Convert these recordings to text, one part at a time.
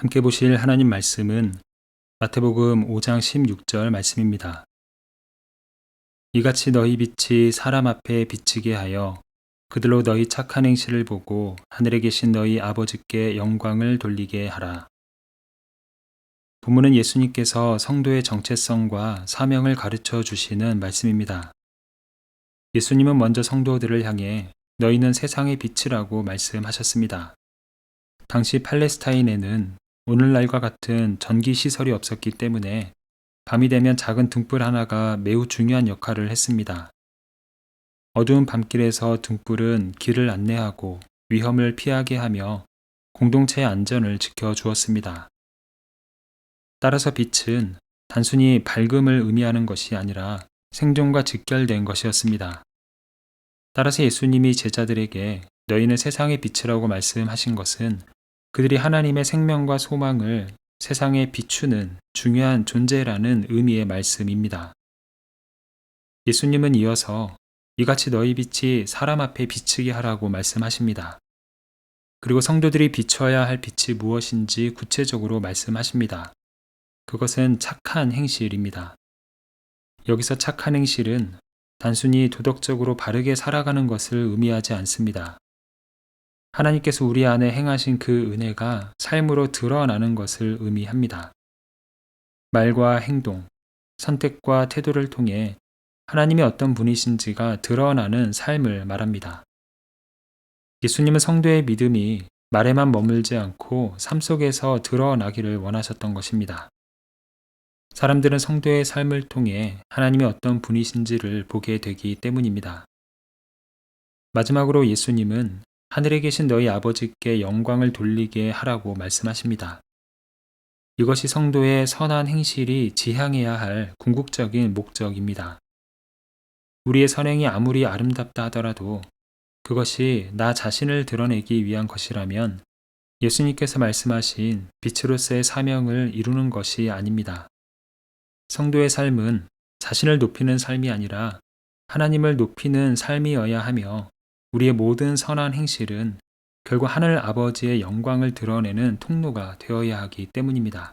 함께 보실 하나님 말씀은 마태복음 5장 16절 말씀입니다. 이같이 너희 빛이 사람 앞에 비치게 하여 그들로 너희 착한 행실을 보고 하늘에 계신 너희 아버지께 영광을 돌리게 하라. 본문은 예수님께서 성도의 정체성과 사명을 가르쳐 주시는 말씀입니다. 예수님은 먼저 성도들을 향해 너희는 세상의 빛이라고 말씀하셨습니다. 당시 팔레스타인에는 오늘날과 같은 전기 시설이 없었기 때문에 밤이 되면 작은 등불 하나가 매우 중요한 역할을 했습니다. 어두운 밤길에서 등불은 길을 안내하고 위험을 피하게 하며 공동체의 안전을 지켜 주었습니다. 따라서 빛은 단순히 밝음을 의미하는 것이 아니라 생존과 직결된 것이었습니다. 따라서 예수님이 제자들에게 너희는 세상의 빛이라고 말씀하신 것은 그들이 하나님의 생명과 소망을 세상에 비추는 중요한 존재라는 의미의 말씀입니다. 예수님은 이어서 이같이 너희 빛이 사람 앞에 비치게 하라고 말씀하십니다. 그리고 성도들이 비춰야 할 빛이 무엇인지 구체적으로 말씀하십니다. 그것은 착한 행실입니다. 여기서 착한 행실은 단순히 도덕적으로 바르게 살아가는 것을 의미하지 않습니다. 하나님께서 우리 안에 행하신 그 은혜가 삶으로 드러나는 것을 의미합니다. 말과 행동, 선택과 태도를 통해 하나님이 어떤 분이신지가 드러나는 삶을 말합니다. 예수님은 성도의 믿음이 말에만 머물지 않고 삶 속에서 드러나기를 원하셨던 것입니다. 사람들은 성도의 삶을 통해 하나님이 어떤 분이신지를 보게 되기 때문입니다. 마지막으로 예수님은 하늘에 계신 너희 아버지께 영광을 돌리게 하라고 말씀하십니다. 이것이 성도의 선한 행실이 지향해야 할 궁극적인 목적입니다. 우리의 선행이 아무리 아름답다 하더라도 그것이 나 자신을 드러내기 위한 것이라면 예수님께서 말씀하신 빛으로서의 사명을 이루는 것이 아닙니다. 성도의 삶은 자신을 높이는 삶이 아니라 하나님을 높이는 삶이어야 하며 우리의 모든 선한 행실은 결국 하늘 아버지의 영광을 드러내는 통로가 되어야 하기 때문입니다.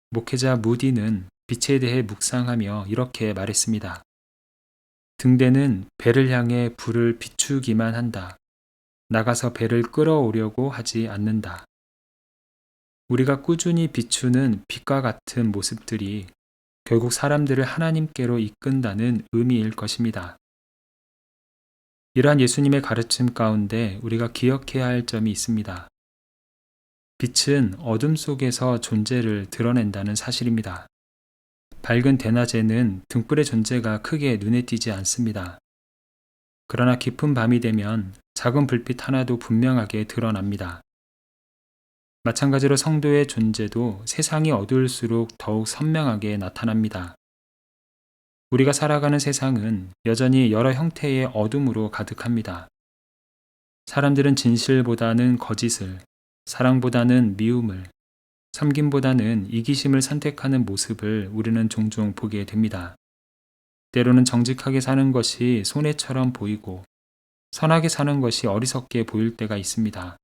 목회자 무디는 빛에 대해 묵상하며 이렇게 말했습니다. 등대는 배를 향해 불을 비추기만 한다. 나가서 배를 끌어오려고 하지 않는다. 우리가 꾸준히 비추는 빛과 같은 모습들이 결국 사람들을 하나님께로 이끈다는 의미일 것입니다. 이러한 예수님의 가르침 가운데 우리가 기억해야 할 점이 있습니다. 빛은 어둠 속에서 존재를 드러낸다는 사실입니다. 밝은 대낮에는 등불의 존재가 크게 눈에 띄지 않습니다. 그러나 깊은 밤이 되면 작은 불빛 하나도 분명하게 드러납니다. 마찬가지로 성도의 존재도 세상이 어두울수록 더욱 선명하게 나타납니다. 우리가 살아가는 세상은 여전히 여러 형태의 어둠으로 가득합니다. 사람들은 진실보다는 거짓을, 사랑보다는 미움을, 섬김보다는 이기심을 선택하는 모습을 우리는 종종 보게 됩니다. 때로는 정직하게 사는 것이 손해처럼 보이고 선하게 사는 것이 어리석게 보일 때가 있습니다.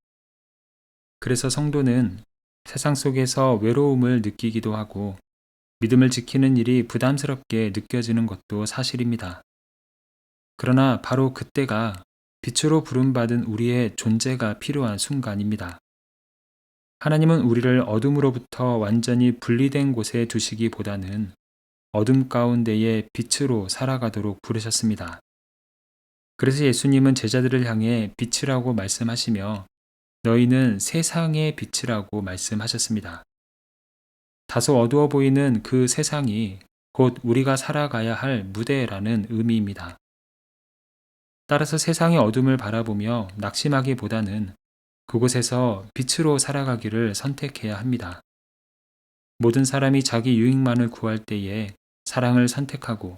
그래서 성도는 세상 속에서 외로움을 느끼기도 하고 믿음을 지키는 일이 부담스럽게 느껴지는 것도 사실입니다. 그러나 바로 그때가 빛으로 부름받은 우리의 존재가 필요한 순간입니다. 하나님은 우리를 어둠으로부터 완전히 분리된 곳에 두시기보다는 어둠 가운데의 빛으로 살아가도록 부르셨습니다. 그래서 예수님은 제자들을 향해 빛이라고 말씀하시며 너희는 세상의 빛이라고 말씀하셨습니다. 다소 어두워 보이는 그 세상이 곧 우리가 살아가야 할 무대라는 의미입니다. 따라서 세상의 어둠을 바라보며 낙심하기보다는 그곳에서 빛으로 살아가기를 선택해야 합니다. 모든 사람이 자기 유익만을 구할 때에 사랑을 선택하고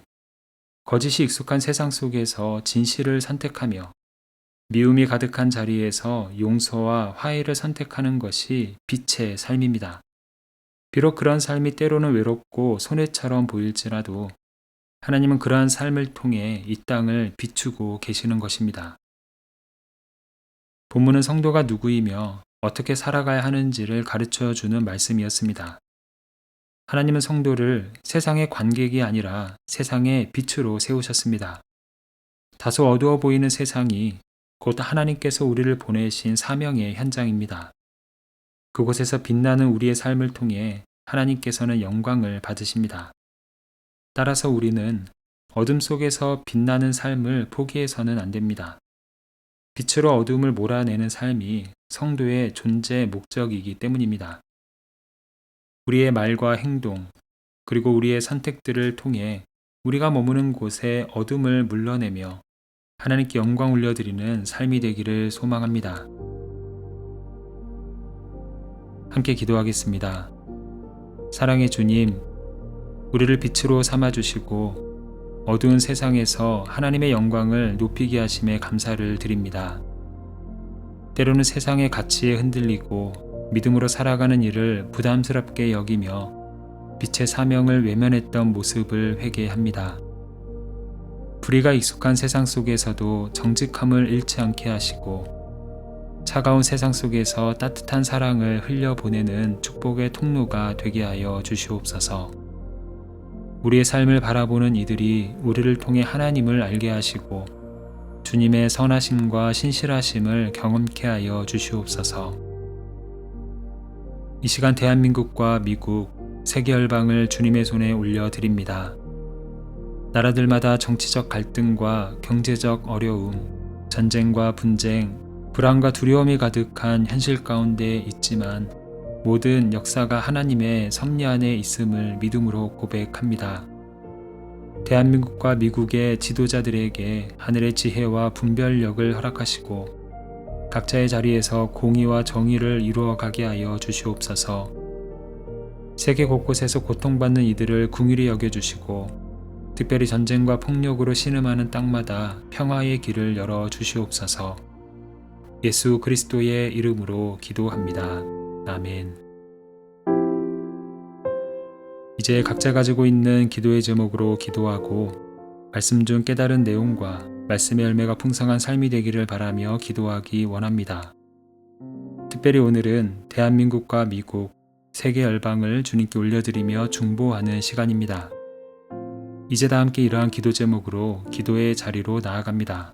거짓이 익숙한 세상 속에서 진실을 선택하며 미움이 가득한 자리에서 용서와 화해를 선택하는 것이 빛의 삶입니다. 비록 그런 삶이 때로는 외롭고 손해처럼 보일지라도 하나님은 그러한 삶을 통해 이 땅을 비추고 계시는 것입니다. 본문은 성도가 누구이며 어떻게 살아가야 하는지를 가르쳐 주는 말씀이었습니다. 하나님은 성도를 세상의 관객이 아니라 세상의 빛으로 세우셨습니다. 다소 어두워 보이는 세상이 곧 하나님께서 우리를 보내신 사명의 현장입니다. 그곳에서 빛나는 우리의 삶을 통해 하나님께서는 영광을 받으십니다. 따라서 우리는 어둠 속에서 빛나는 삶을 포기해서는 안 됩니다. 빛으로 어둠을 몰아내는 삶이 성도의 존재 목적이기 때문입니다. 우리의 말과 행동, 그리고 우리의 선택들을 통해 우리가 머무는 곳에 어둠을 물러내며 하나님께 영광 올려드리는 삶이 되기를 소망합니다. 함께 기도하겠습니다. 사랑의 주님, 우리를 빛으로 삼아주시고 어두운 세상에서 하나님의 영광을 높이게 하심에 감사를 드립니다. 때로는 세상의 가치에 흔들리고 믿음으로 살아가는 일을 부담스럽게 여기며 빛의 사명을 외면했던 모습을 회개합니다. 불의가 익숙한 세상 속에서도 정직함을 잃지 않게 하시고 차가운 세상 속에서 따뜻한 사랑을 흘려보내는 축복의 통로가 되게 하여 주시옵소서. 우리의 삶을 바라보는 이들이 우리를 통해 하나님을 알게 하시고 주님의 선하심과 신실하심을 경험케 하여 주시옵소서. 이 시간 대한민국과 미국, 세계 열방을 주님의 손에 올려드립니다. 나라들마다 정치적 갈등과 경제적 어려움, 전쟁과 분쟁, 불안과 두려움이 가득한 현실 가운데 있지만 모든 역사가 하나님의 섭리 안에 있음을 믿음으로 고백합니다. 대한민국과 미국의 지도자들에게 하늘의 지혜와 분별력을 허락하시고 각자의 자리에서 공의와 정의를 이루어가게 하여 주시옵소서. 세계 곳곳에서 고통받는 이들을 긍휼히 여겨주시고 특별히 전쟁과 폭력으로 신음하는 땅마다 평화의 길을 열어 주시옵소서. 예수 그리스도의 이름으로 기도합니다. 아멘. 이제 각자 가지고 있는 기도의 제목으로 기도하고 말씀 중 깨달은 내용과 말씀의 열매가 풍성한 삶이 되기를 바라며 기도하기 원합니다. 특별히 오늘은 대한민국과 미국, 세계 열방을 주님께 올려드리며 중보하는 시간입니다. 이제 다 함께 이러한 기도 제목으로 기도의 자리로 나아갑니다.